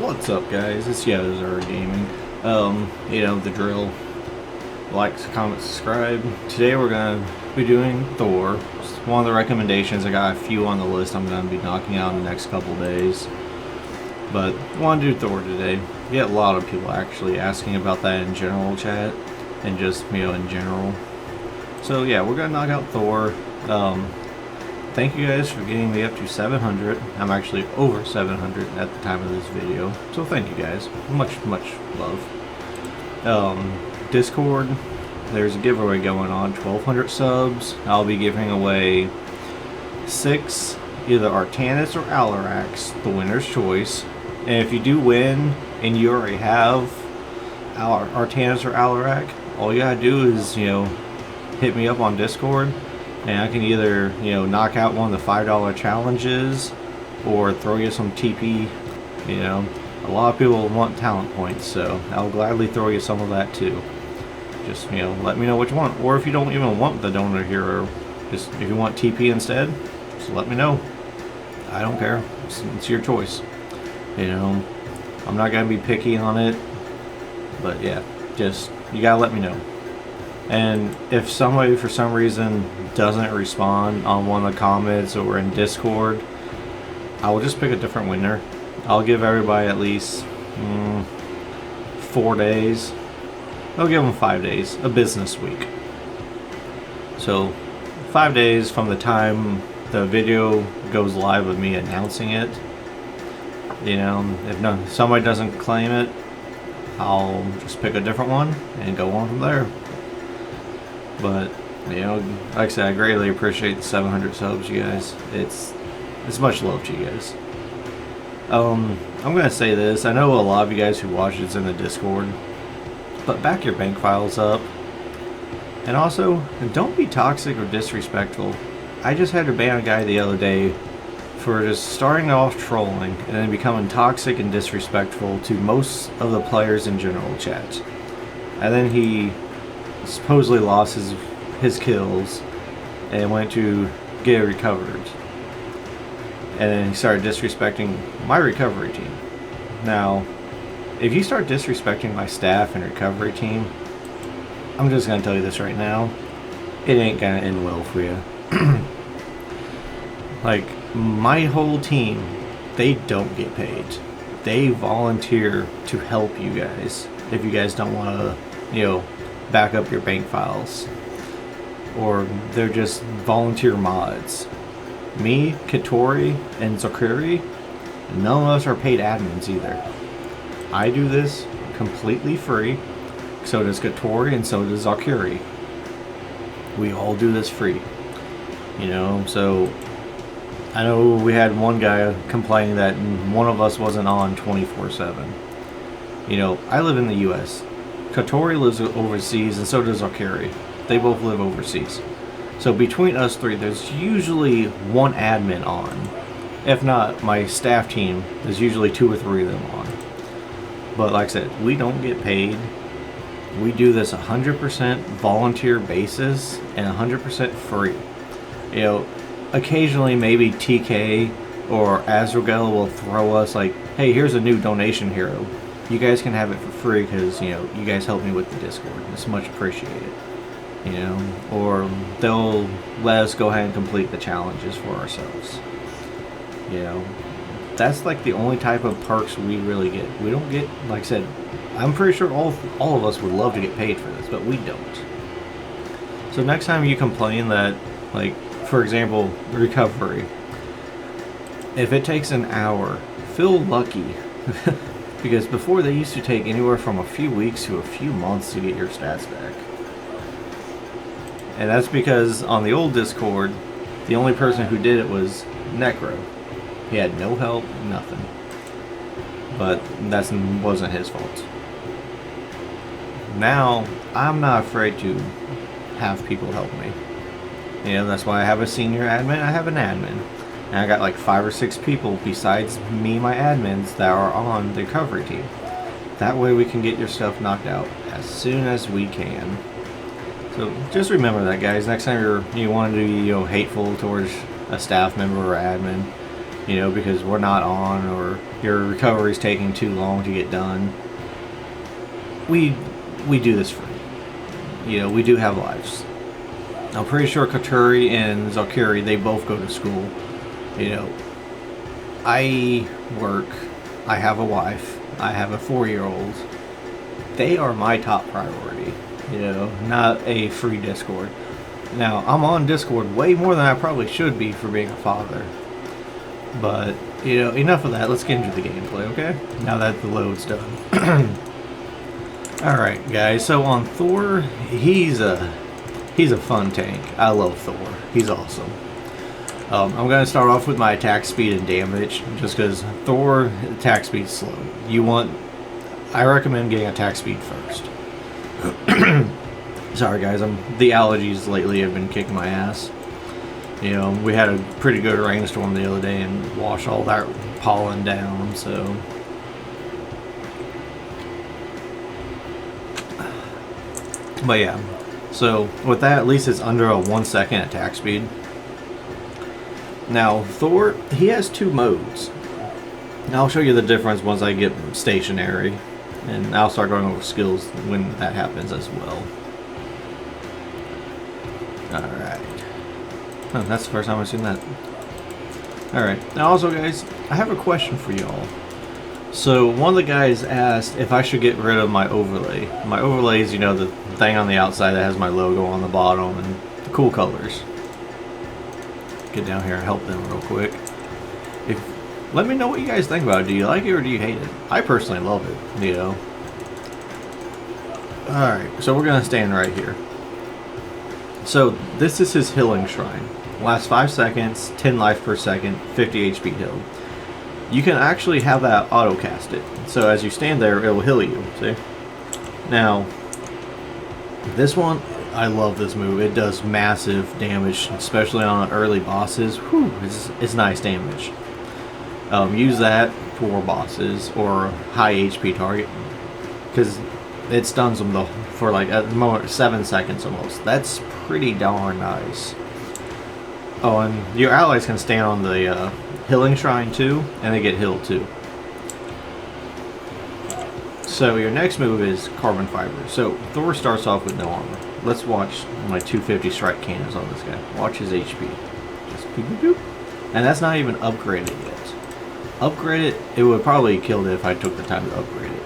What's up, guys? It's Yetazerhara Gaming. You know the drill. Like, comment, subscribe. Today we're gonna be doing Thor. It's one of the recommendations. I got a few on the list I'm gonna be knocking out in the next couple days. But I want to do Thor today. We get a lot of people actually asking about that in general chat, and just in general. So yeah, we're gonna knock out Thor. Thank you guys for getting me up to 700. I'm actually over 700 at the time of this video. So thank you guys. Much love. Discord, there's a giveaway going on. 1,200 subs. I'll be giving away 6 either Artanis or Alarax, the winner's choice. And if you do win and you already have Artanis or Alarax, all you gotta do is, hit me up on Discord. And I can either, knock out one of the $5 challenges or throw you some TP. A lot of people want talent points, so I'll gladly throw you some of that too. Just, let me know what you want. Or if you don't even want the donor hero, just if you want TP instead, just let me know. I don't care. It's your choice. I'm not going to be picky on it. But yeah, just, you got to let me know. And if somebody for some reason doesn't respond on one of the comments or in Discord, I will just pick a different winner. I'll give everybody at least 4 days. I'll give them 5 days, a business week. So 5 days from the time the video goes live with me announcing it. If somebody doesn't claim it, I'll just pick a different one and go on from there. But, like I said, I greatly appreciate the 700 subs, you guys. It's much love to you guys. I'm going to say this. I know a lot of you guys who watch it's in the Discord. But back your bank files up. And also, don't be toxic or disrespectful. I just had to ban a guy the other day for just starting off trolling and then becoming toxic and disrespectful to most of the players in general chat. And then he supposedly lost his kills and went to get recovered, and then he started disrespecting my recovery team. Now, if you start disrespecting my staff and recovery team, I'm just gonna tell you this right now, it ain't gonna end well for you. Like, my whole team, they don't get paid. They volunteer to help you guys if you guys don't want to back up your bank files, or they're just volunteer mods. Me, Katori, and Zakuri, none of us are paid admins either. I do this completely free. So does Katori, and so does Zakuri. We all do this free. So I know we had one guy complaining that one of us wasn't on 24/7. I live in the US. Katori lives overseas, and so does Akari. They both live overseas. So between us three, there's usually one admin on. If not, my staff team, there's usually 2 or 3 of them on. But like I said, we don't get paid. We do this 100% volunteer basis and 100% free. Occasionally maybe TK or Azrael will throw us like, hey, here's a new donation hero. You guys can have it for free because, you guys help me with the Discord. It's much appreciated. Or they'll let us go ahead and complete the challenges for ourselves. That's like the only type of perks we really get. We don't get, like I said, I'm pretty sure all of us would love to get paid for this, but we don't. So next time you complain that, like, for example, recovery, if it takes an hour, feel lucky. Because before, they used to take anywhere from a few weeks to a few months to get your stats back. And that's because on the old Discord, the only person who did it was Necro. He had no help, nothing. But that wasn't his fault. Now, I'm not afraid to have people help me. That's why I have a senior admin, I have an admin. And I got like 5 or 6 people besides me, my admins, that are on the recovery team. That way we can get your stuff knocked out as soon as we can. So just remember that, guys. Next time you want to be hateful towards a staff member or admin, you know, because we're not on or your recovery is taking too long to get done, we do this for you. You know, we do have lives. I'm pretty sure Katuri and Zalkiri, they both go to school. You know, I work, I have a wife, I have a 4-year-old. They are my top priority, you know, not a free Discord. Now, I'm on Discord way more than I probably should be for being a father. But, you know, enough of that. Let's get into the gameplay, okay? Now that the load's done. Alright, guys, so on Thor, he's a fun tank. I love Thor. He's awesome. I'm going to start off with my attack speed and damage, just because Thor, attack speed's slow. I recommend getting attack speed first. Sorry guys, the allergies lately have been kicking my ass. You know, we had a pretty good rainstorm the other day and washed all that pollen down, so... But yeah, so with that, at least it's under a 1 second attack speed. Now, Thor, he has 2 modes. Now, I'll show you the difference once I get stationary, and I'll start going over skills when that happens as well. Alright. Oh, that's the first time I've seen that. Alright, now also guys, I have a question for y'all. So, one of the guys asked if I should get rid of my overlay. My overlay is, you know, the thing on the outside that has my logo on the bottom and the cool colors. Get down here and help them real quick. Let me know what you guys think about it. Do you like it or do you hate it? I personally love it, you know. Alright, so we're going to stand right here. So, this is his healing shrine. Lasts 5 seconds, 10 life per second, 50 HP healed. You can actually have that auto-cast it. So as you stand there, it will heal you, see? Now, this one, I love this move. It does massive damage, especially on early bosses. Whew, it's nice damage. Use that for bosses or high HP target, because it stuns them for like at the moment 7 seconds almost. That's pretty darn nice. Oh, and your allies can stand on the healing shrine too, and they get healed too. So your next move is carbon fiber. So Thor starts off with no armor. Let's watch my 250 strike cannons on this guy. Watch his HP. Just boop, boop, boop. And that's not even upgraded yet. Upgrade it would probably kill it if I took the time to upgrade it.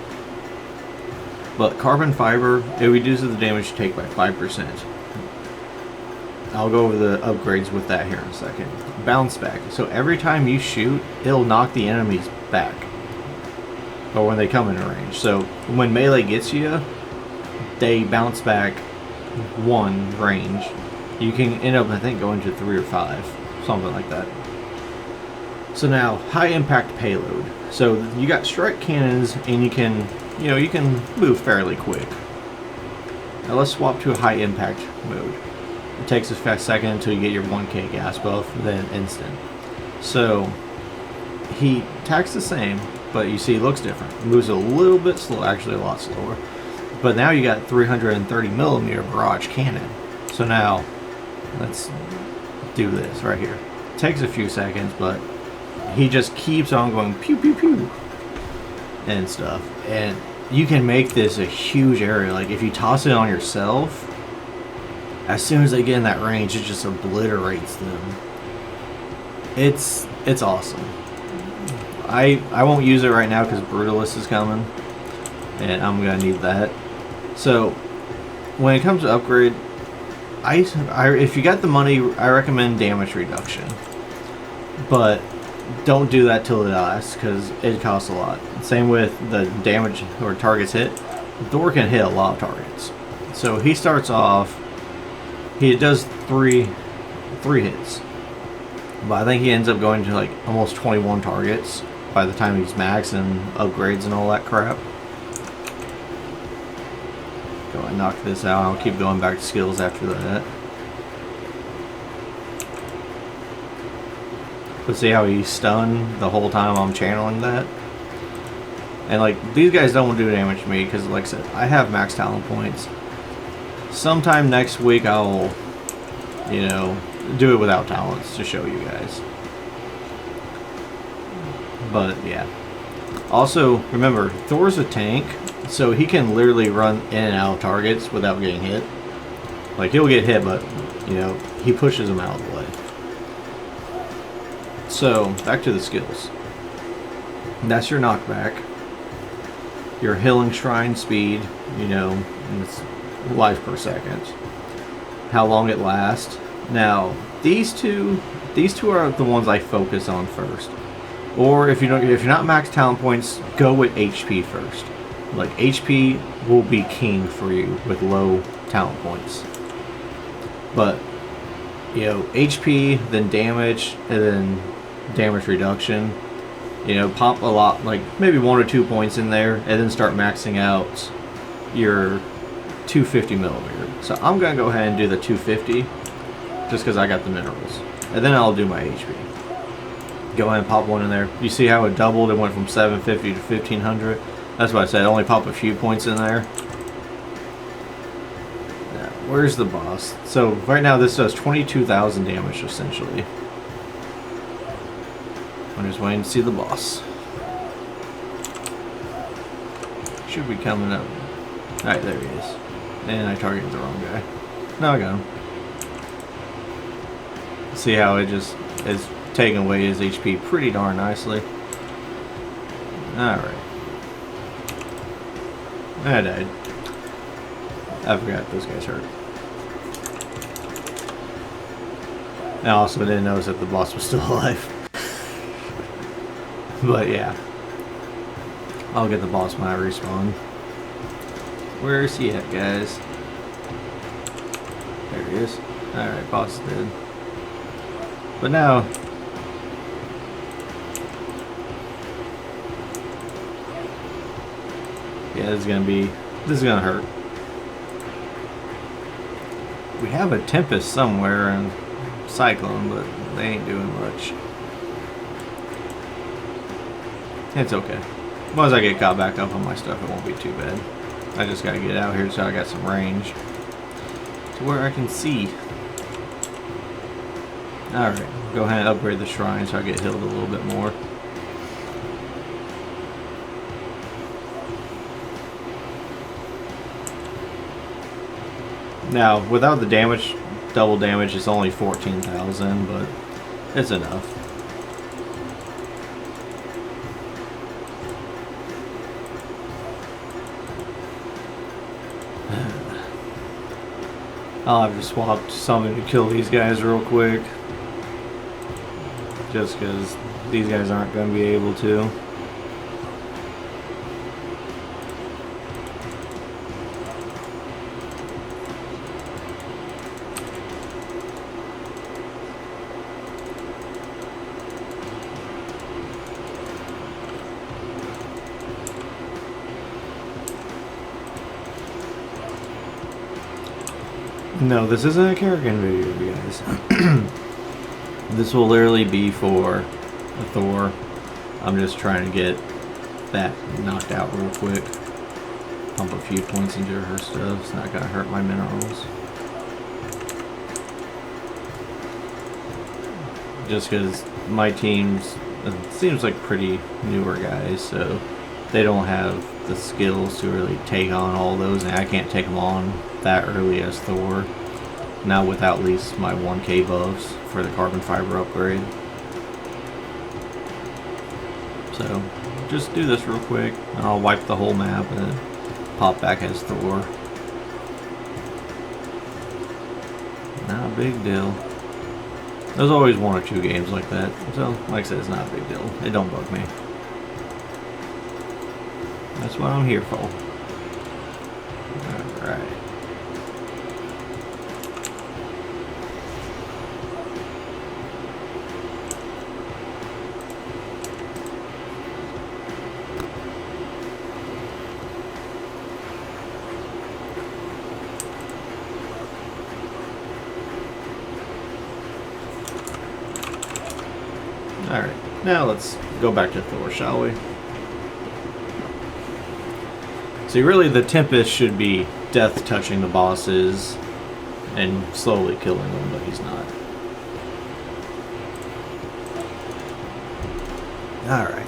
But carbon fiber, it reduces the damage you take by 5%. I'll go over the upgrades with that here in a second. Bounce back. So every time you shoot, it'll knock the enemies back. Or when they come in range. So when melee gets you, they bounce back 1 range. You can end up, I think, going to 3 or 5. Something like that. So now, high impact payload. So you got strike cannons and you can move fairly quick. Now let's swap to a high impact mode. It takes a second until you get your 1k gas buff, then instant. So he attacks the same, but you see it looks different. It moves a little bit slow, actually a lot slower. But now you got 330mm barrage cannon. So now let's do this right here. It takes a few seconds, but he just keeps on going pew pew pew and stuff. And you can make this a huge area. Like if you toss it on yourself, as soon as they get in that range, it just obliterates them. It's awesome. I won't use it right now because Brutalist is coming, and I'm gonna need that. So when it comes to upgrade, if you got the money, I recommend damage reduction, but don't do that till it lasts because it costs a lot. Same with the damage or targets hit. Thor can hit a lot of targets. So he starts off, he does three hits, but I think he ends up going to like almost 21 targets by the time he's max and upgrades and all that crap. Go and knock this out. I'll keep going back to skills after that. But see how he's stunned the whole time I'm channeling that? And like, these guys don't do damage to me because like I said, I have max talent points. Sometime next week I'll, do it without talents to show you guys. But yeah. Also, remember, Thor's a tank, so he can literally run in and out of targets without getting hit. Like, he'll get hit, but, you know, he pushes them out of the way. So, back to the skills. That's your knockback. Your healing shrine speed, you know, and it's life per second. How long it lasts. Now, these two are the ones I focus on first. Or if you're not max talent points, go with HP first. Like, HP will be king for you with low talent points. But, you know, HP, then damage, and then damage reduction. You know, pop a lot, like maybe 1 or 2 points in there, and then start maxing out your 250 millimeter. So I'm gonna go ahead and do the 250, just because I got the minerals, and then I'll do my HP. Go ahead and pop one in there. You see how it doubled? It went from 750 to 1500. That's what I said. Only pop a few points in there. Now, where's the boss? So right now this does 22,000 damage essentially. I'm just waiting to see the boss. Should be coming up. Alright, there he is. And I targeted the wrong guy. No, I got him. See how it just is taking away his HP pretty darn nicely. Alright. I died. I forgot those guys hurt. I also didn't notice that the boss was still alive. But yeah, I'll get the boss when I respawn. Where is he at, guys? There he is. Alright, boss is dead. But now, yeah, this is gonna hurt. We have a Tempest somewhere and Cyclone, but they ain't doing much. It's okay. As long as I get caught back up on my stuff, it won't be too bad. I just gotta get out here so I got some range to where I can see. Alright, go ahead and upgrade the shrine so I get healed a little bit more. Now, without the damage, double damage, it's only 14,000, but it's enough. I'll have to swap something to kill these guys real quick. Just because these guys aren't going to be able to. No, this isn't a Kerrigan video, you guys. This will literally be for Thor. I'm just trying to get that knocked out real quick. Pump a few points into her stuff. It's not going to hurt my minerals. Just because my team's, it seems like pretty newer guys, so they don't have the skills to really take on all those, and I can't take them on that early as Thor. Now without at least my 1k buffs for the carbon fiber upgrade. So just do this real quick and I'll wipe the whole map and then pop back as Thor. Not a big deal. There's always 1 or 2 games like that, so like I said, it's not a big deal. It don't bug me. That's what I'm here for. Alright. Alright, now let's go back to Thor, shall we? See, really the Tempest should be death touching the bosses and slowly killing them, but he's not. Alright.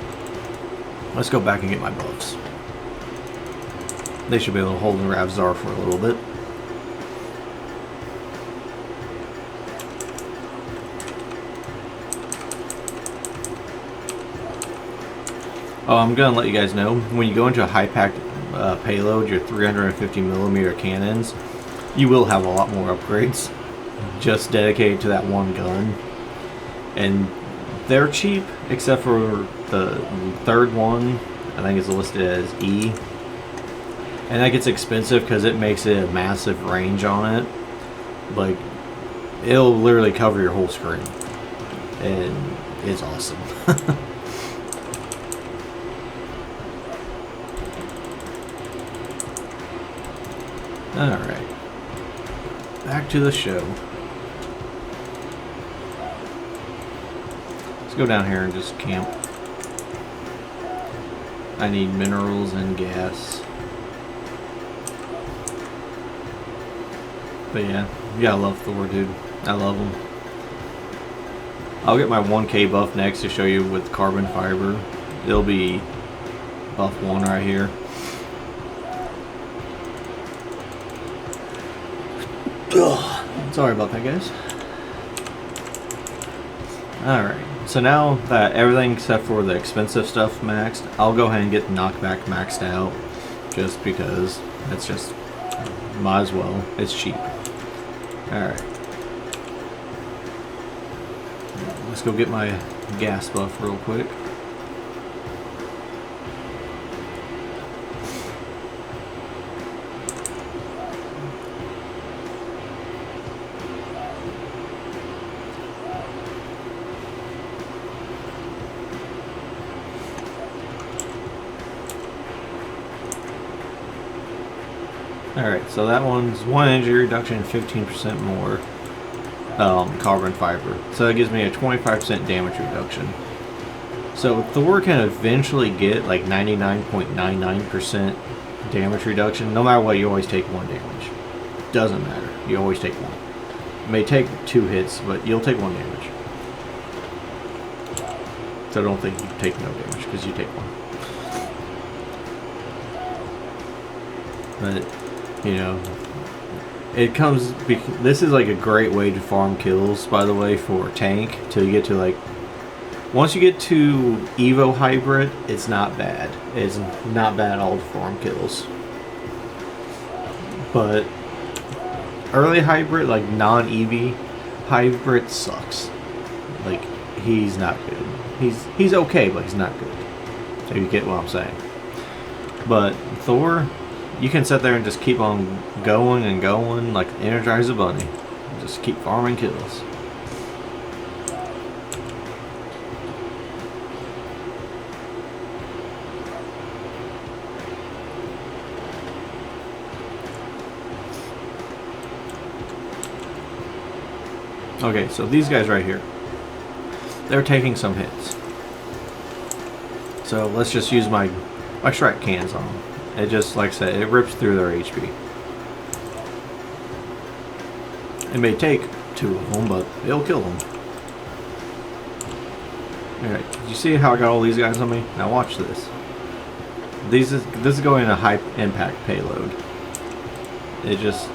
Let's go back and get my buffs. They should be able to hold the Ravzar for a little bit. Oh, I'm gonna let you guys know, when you go into a high-packed payload, your 350mm cannons, you will have a lot more upgrades just dedicated to that one gun. And they're cheap, except for the third one, I think it's listed as E. And that gets expensive because it makes it a massive range on it. Like, it'll literally cover your whole screen. And it's awesome. Alright. Back to the show. Let's go down here and just camp. I need minerals and gas. But yeah, I love Thor, dude. I love him. I'll get my 1K buff next to show you with carbon fiber. It'll be buff 1 right here. Ugh. Sorry about that, guys. Alright, so now that everything except for the expensive stuff maxed, I'll go ahead and get knockback maxed out. Just because it's just, might as well. It's cheap. Alright. Let's go get my gas buff real quick. Alright, so that one's 1 energy reduction and 15% more carbon fiber. So that gives me a 25% damage reduction. So Thor can eventually get like 99.99% damage reduction. No matter what, you always take 1 damage. Doesn't matter. You always take 1. You may take 2 hits, but you'll take 1 damage. So don't think you take no damage, because you take 1. But you know, it comes. This is like a great way to farm kills, by the way, for tank. Till you get to like, once you get to Evo hybrid, it's not bad. It's not bad at all to farm kills. But early hybrid, like non-EV hybrid, sucks. Like, he's not good. He's okay, but he's not good. So you get what I'm saying. But Thor, you can sit there and just keep on going and going like Energizer Bunny. Just keep farming kills. Okay, so these guys right here, they're taking some hits. So let's just use my strike cans on them. It just, like I said, it rips through their HP. It may take 2 of them, but it'll kill them. Alright, did you see how I got all these guys on me? Now watch this. This is going in a high impact payload. It just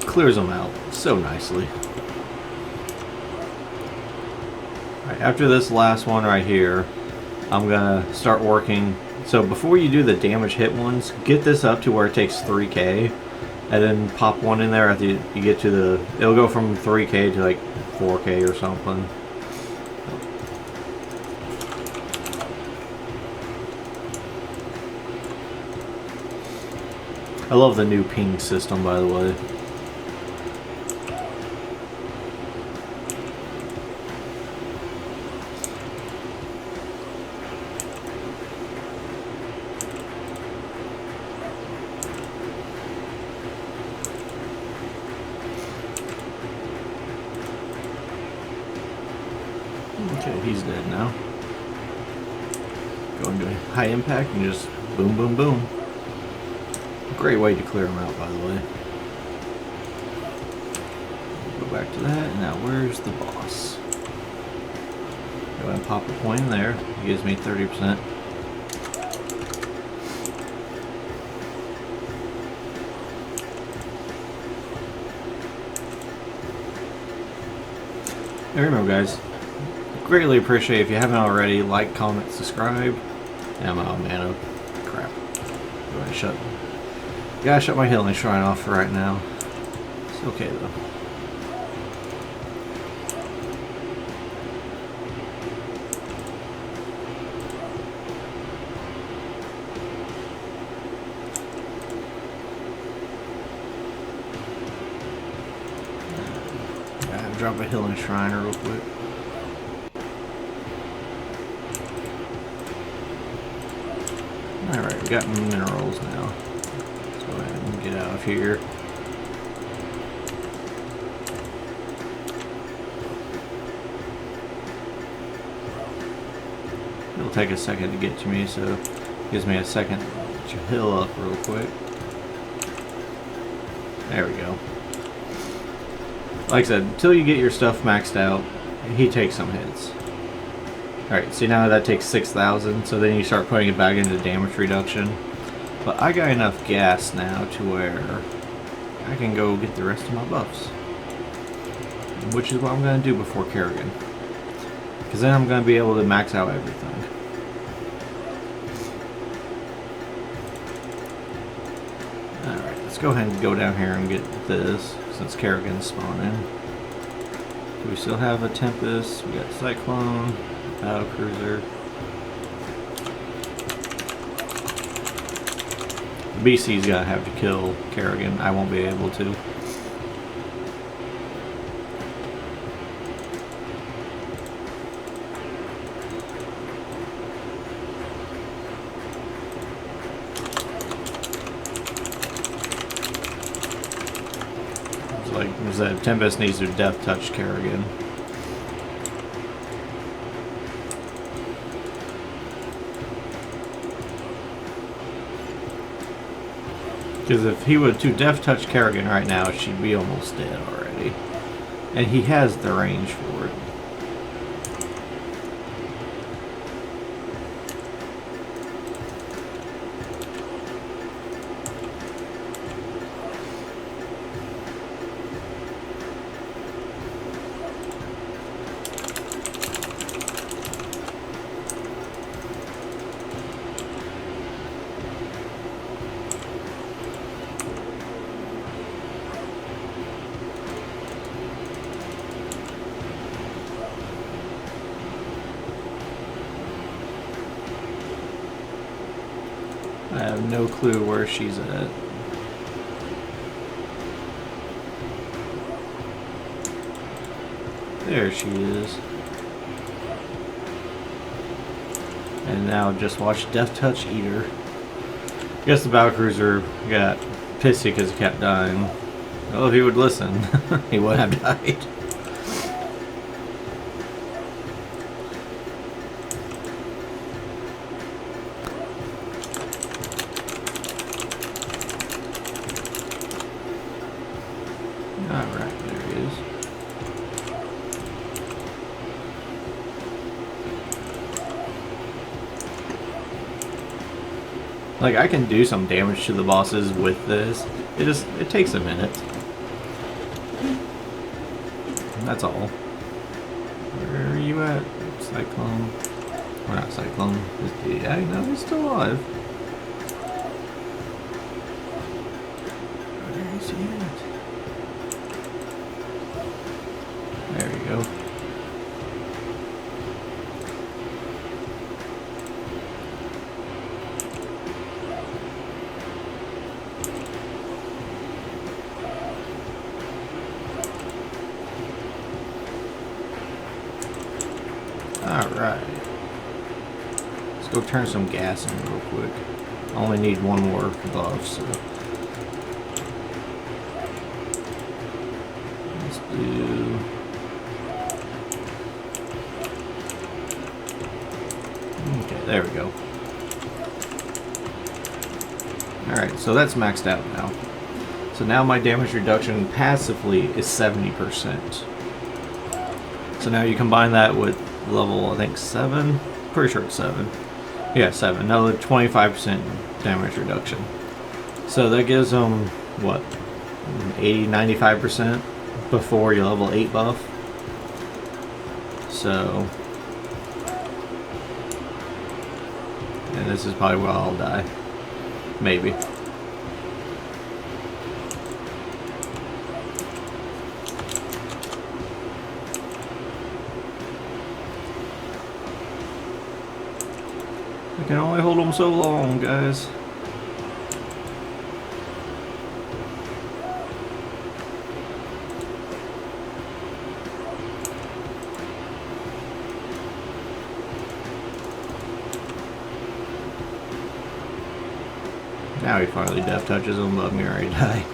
clears them out so nicely. Alright, after this last one right here, I'm gonna start working. So before you do the damage hit ones, get this up to where it takes 3K, and then pop one in there after you get to the, it'll go from 3K to like 4K or something. I love the new ping system, by the way. Okay, he's dead now. Go into high impact and just boom, boom, boom. Great way to clear him out, by the way. Go back to that. Now, where's the boss? Go ahead and pop a point in there. It gives me 30%. And remember, guys, greatly appreciate if you haven't already, like, comment, subscribe. And oh man, oh crap. Gotta shut my healing shrine off for right now. It's okay though. Gotta drop a healing shrine real quick. Alright, we got minerals now. Let's go ahead and get out of here. It'll take a second to get to me, so it gives me a second to heal up real quick. There we go. Like I said, until you get your stuff maxed out, he takes some hits. Alright, see now that takes 6,000, so then you start putting it back into damage reduction. But I got enough gas now to where I can go get the rest of my buffs. Which is what I'm going to do before Kerrigan. Because then I'm going to be able to max out everything. Alright, let's go ahead and go down here and get this, since Kerrigan's spawning. Do we still have a Tempest? We got Cyclone. Battle cruiser. BC's gotta have to kill Kerrigan. I won't be able to. It's like that Tempest needs to death touch Kerrigan. Because if he were to death touch Kerrigan right now, she'd be almost dead already. And he has the range for it. I have no clue where she's at. There she is. And now just watch Death Touch eat her. I guess the battlecruiser got pissy because he kept dying. Well, if he would listen, he would have died. Alright, there he is. Like, I can do some damage to the bosses with this. It takes a minute. That's all. Where are you at? Cyclone. Or not Cyclone. Yeah, I know he's still alive. Where is he at? There we go. Alright. Let's go turn some gas in real quick. I only need one more buff, so. Let's do. Okay, there we go. Alright, so that's maxed out now. So now my damage reduction passively is 70%. So now you combine that with level, I think 7? Pretty sure it's 7. Yeah, 7. Another 25% damage reduction. So that gives them, what, 80, 95% before your level 8 buff. So, and this is probably where I'll die. Maybe. I can only hold them so long, guys. Now he finally death touches him, but me already die.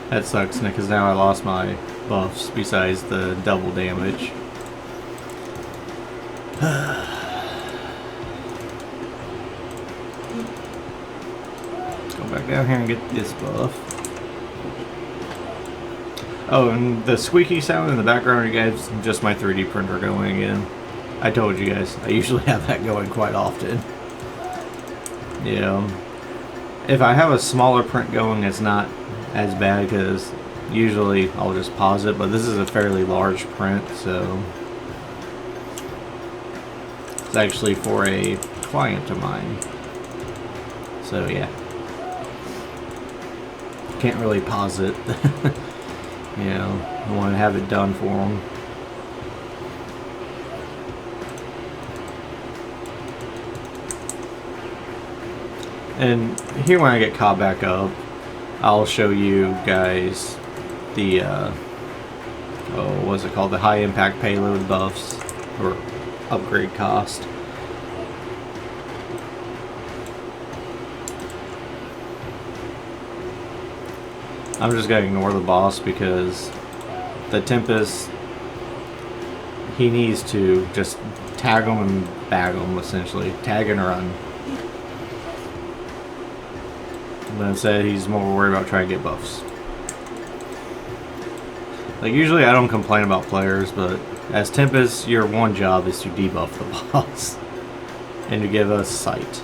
That sucks, because now I lost my buffs besides the double damage. Let's go back down here and get this buff. Oh, and the squeaky sound in the background, you guys, just my 3D printer going again. I told you guys, I usually have that going quite often. Yeah. If I have a smaller print going, it's not as bad because usually I'll just pause it, but this is a fairly large print, so it's actually for a client of mine. So yeah. Can't really pause it. You know, I want to have it done for them. And here when I get caught back up, I'll show you guys the, what's it called? The high impact payload buffs, or upgrade cost. I'm just going to ignore the boss because the Tempest, he needs to just tag him and bag him, essentially. Tag and run. But instead, he's more worried about trying to get buffs. Like, usually I don't complain about players, but as Tempest, your one job is to debuff the boss. And to give us sight.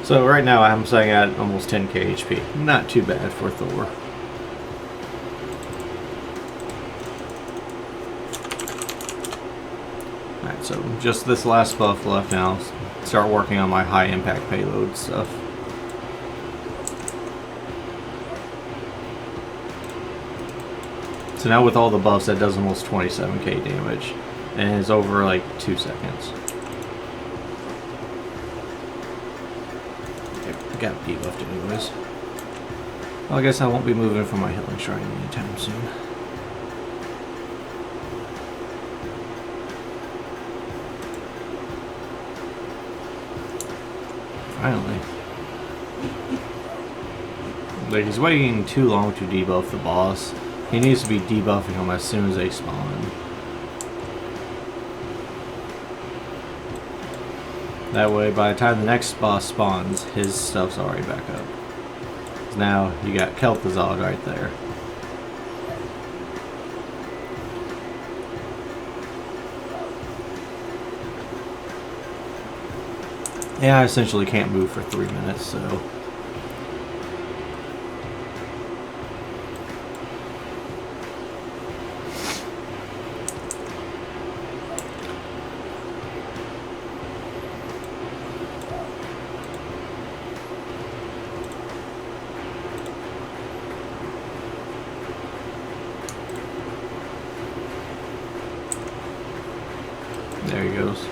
So right now I'm sitting at almost 10k HP. Not too bad for Thor. Alright, so just this last buff left now. Start working on my high impact payload stuff. So now with all the buffs that does almost 27k damage. And it's over like 2 seconds. Got debuffed anyways. Well, I guess I won't be moving from my healing shrine anytime soon. Finally. Like, he's waiting too long to debuff the boss. He needs to be debuffing them as soon as they spawn. That way, by the time the next boss spawns, his stuff's already back up. Now, you got Yetazerhara right there. Yeah, I essentially can't move for 3 minutes, so... There he goes.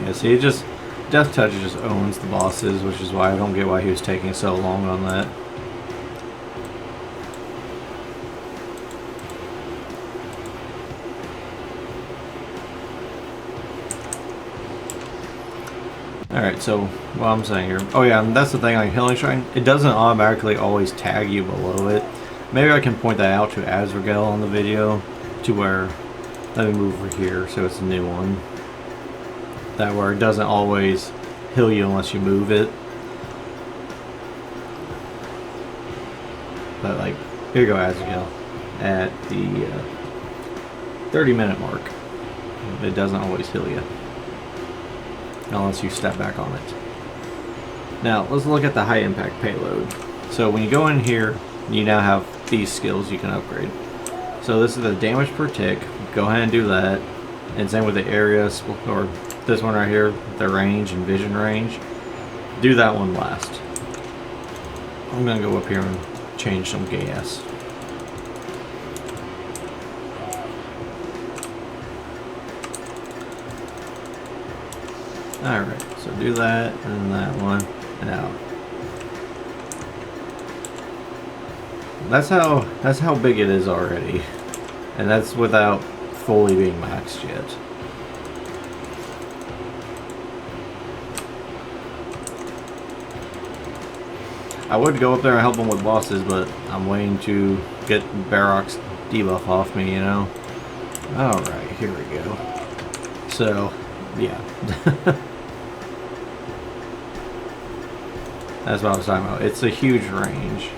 Yeah, see, it just... Death Touch just owns the bosses, which is why I don't get why he was taking so long on that. Alright, so what I'm saying here... Oh yeah, and that's the thing, like Healing Shrine, it doesn't automatically always tag you below it. Maybe I can point that out to Yetazerhara on the video, to where... Let me move over here so it's a new one. That where it doesn't always heal you unless you move it. But like, Here you go, Azaghal. At the 30-minute mark. It doesn't always heal you. Unless you step back on it. Now, let's look at the high impact payload. So when you go in here, you now have these skills you can upgrade. So this is the damage per tick. Go ahead and do that. And same with the area, or this one right here, the range and vision range. Do that one last. I'm gonna go up here and change some gas. Alright, so do that and that one and out. That's how big it is already. And that's without fully being maxed yet. I would go up there and help them with bosses, but I'm waiting to get Barrock's debuff off me, you know? Alright, here we go. So, yeah. That's what I was talking about. It's a huge range.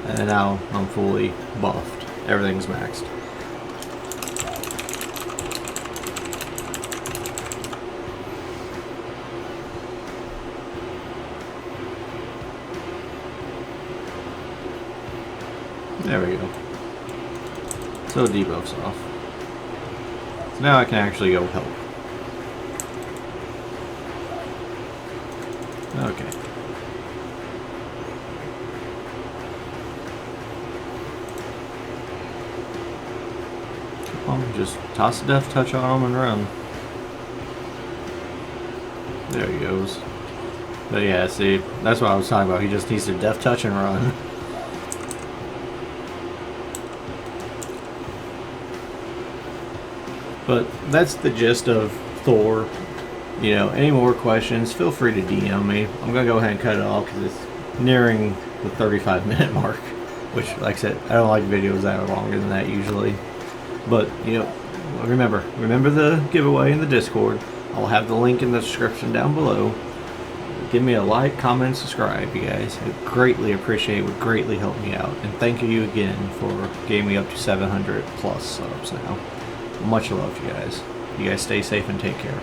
And now I'm fully buffed. Everything's maxed. There we go. So debuff's off. So now I can actually go help. Okay. Come on, just toss a death touch on him and run. There he goes. But yeah, see, that's what I was talking about. He just needs to death touch and run. But that's the gist of Thor. You know, any more questions, feel free to DM me. I'm going to go ahead and cut it off because it's nearing the 35-minute mark. Which, like I said, I don't like videos that are longer than that usually. But, you know, remember the giveaway in the Discord. I'll have the link in the description down below. Give me a like, comment, subscribe, you guys. I greatly appreciate it. Would greatly help me out. And thank you again for getting me up to 700 plus subs now. Much love, you guys. You guys stay safe and take care.